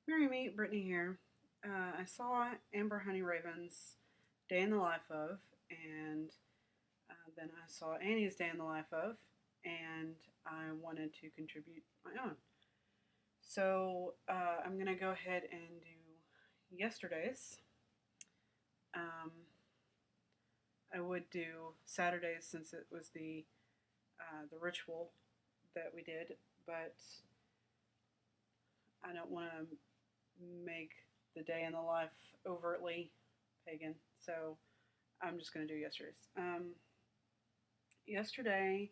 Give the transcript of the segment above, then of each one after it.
Mary Meet, Brittany here. I saw Amber Honeyraven's Day in the Life of, and then I saw Annie's Day in the Life of, and I wanted to contribute my own. So I'm going to go ahead and do yesterday's. Um, I would do Saturdays since it was the ritual that we did, but I don't want to make the day in the life overtly pagan. So I'm just going to do yesterday's. Yesterday,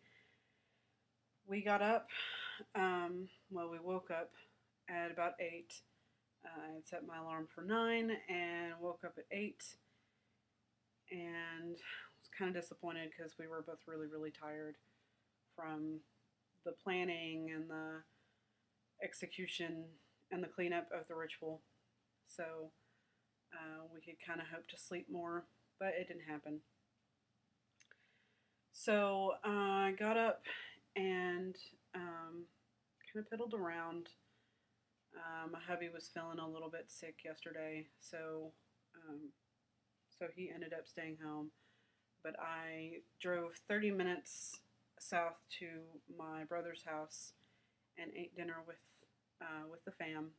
we got up. We woke up at about 8. I had set my alarm for 9 and woke up at 8. And was kind of disappointed because we were both really, really tired from the planning and the execution and the cleanup of the ritual. So we could kind of hope to sleep more, but it didn't happen. So I got up and kind of piddled around. My hubby was feeling a little bit sick yesterday, um, so he ended up staying home. But I drove 30 minutes south to my brother's house and ate dinner with the fam.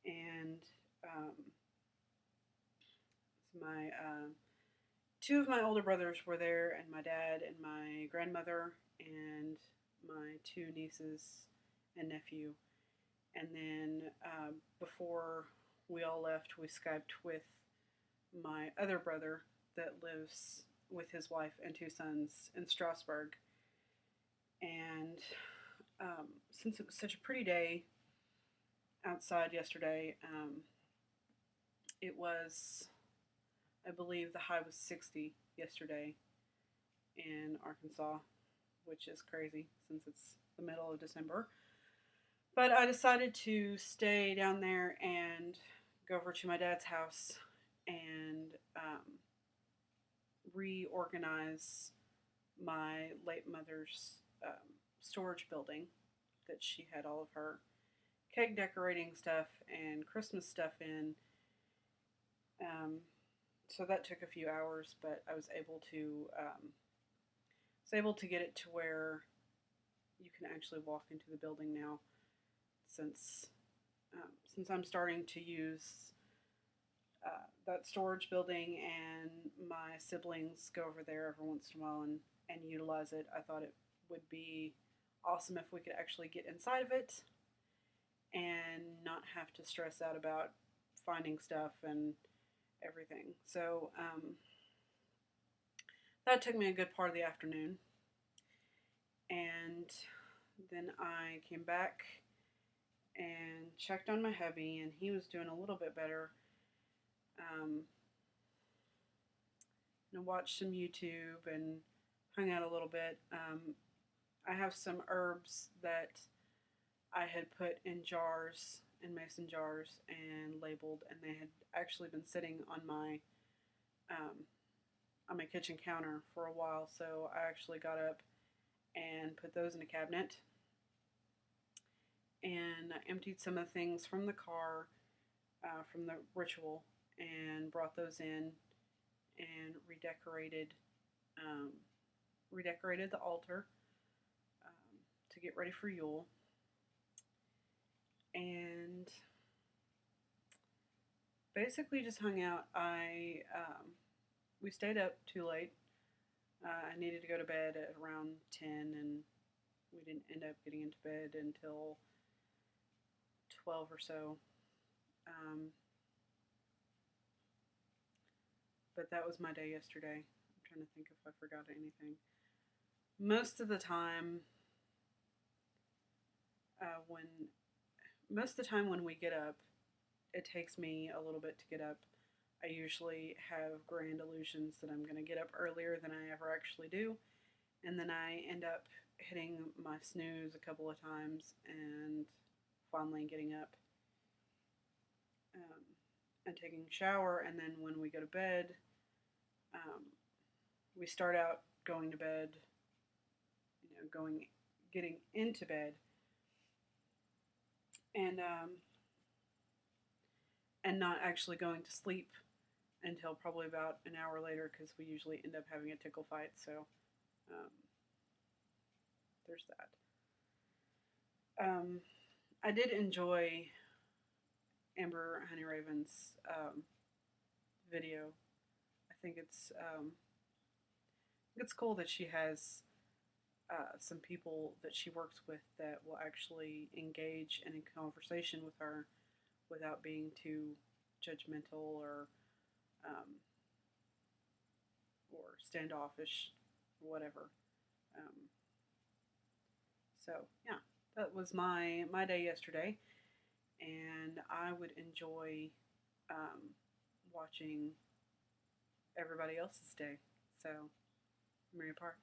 And my two of my older brothers were there, and my dad and my grandmother and my two nieces and nephew. And then before we all left, we Skyped with my other brother that lives with his wife and two sons in Strasbourg. And since it was such a pretty day outside yesterday, it was, I believe the high was 60 yesterday in Arkansas, which is crazy since it's the middle of December. But I decided to stay down there and go over to my dad's house and reorganize my late mother's storage building that she had all of her cake decorating stuff and Christmas stuff in. Um, so that took a few hours, but I was able to get it to where you can actually walk into the building now, since since I'm starting to use that storage building and my siblings go over there every once in a while and utilize it. I thought it would be awesome if we could actually get inside of it and not have to stress out about finding stuff and everything. So that took me a good part of the afternoon. And then I came back and checked on my hubby, and he was doing a little bit better. Um, and watched some YouTube and hung out a little bit. I have some herbs that I had put in jars, in mason jars, and labeled, and they had actually been sitting um, on my kitchen counter for a while. So I actually got up and put those in a cabinet, and I emptied some of the things from the car, from the ritual, and brought those in and um, redecorated the altar to get ready for Yule. And basically just hung out. I We stayed up too late. I needed to go to bed at around 10, and we didn't end up getting into bed until 12 or so. Um, but that was my day yesterday. I'm trying to think if I forgot anything. Most of the time, when most of the time when we get up, it takes me a little bit to get up. I usually have grand illusions that I'm going to get up earlier than I ever actually do, and then I end up hitting my snooze a couple of times and finally getting up um, and taking a shower. And then when we go to bed, um, we start out going to bed, getting into bed, and and not actually going to sleep until probably about an hour later because we usually end up having a tickle fight. So um, there's that. I did enjoy Ember Honeyraven's video. I think it's cool that she has some people that she works with that will actually engage in a conversation with her without being too judgmental um, or standoffish or whatever. Um, so yeah, that was my day yesterday, and I would enjoy watching everybody else's day. So, Maria Park.